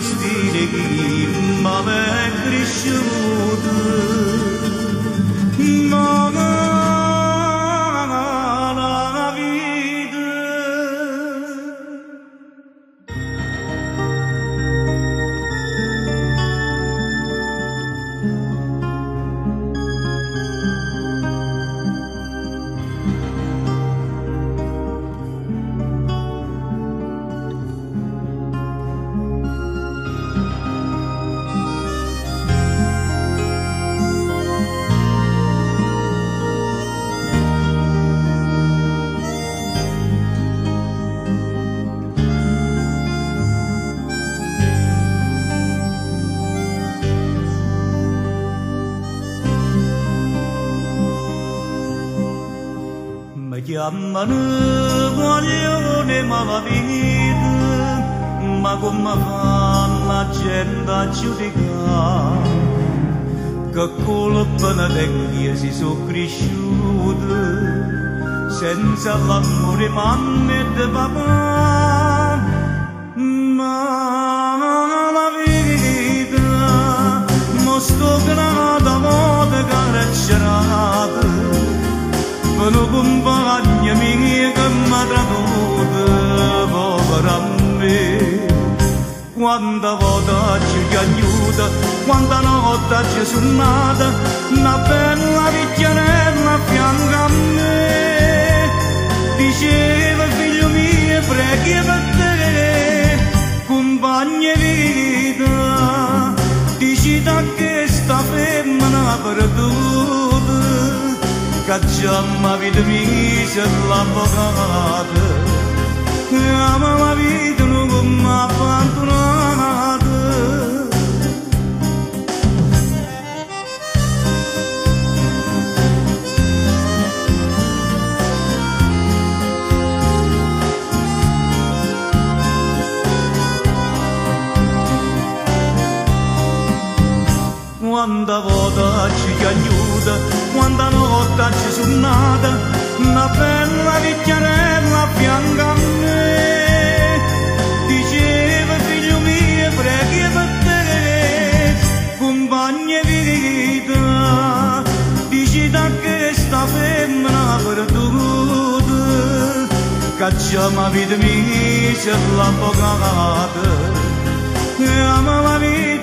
stile ma è cresciuto ma la vita chiamano guaglione malavita ma come fa la gente a giudicare che colpa ne vecchia si sono cresciute senza l'amore mamma e di papà ma la vita mo sto grata moda caraccerata per un compagno mio che mi ha tradotto povera me quanta volta ci piagnuta quanta notte ci suonata una bella picchiarella a fianco a me diceva figlio mio preghi per te compagna vita dici da che sta femmina perduta cacciamma vita mia se l'avvocata ama la vita non come abbandonata quanta volta ci chiagnuta quanta notte ci suonata una bella picchiarella a fianco a me diceva figlio mio preghi per te compagna vita dici da che sta femmina perduta cacciama vita mia se l'avvocata ama la vita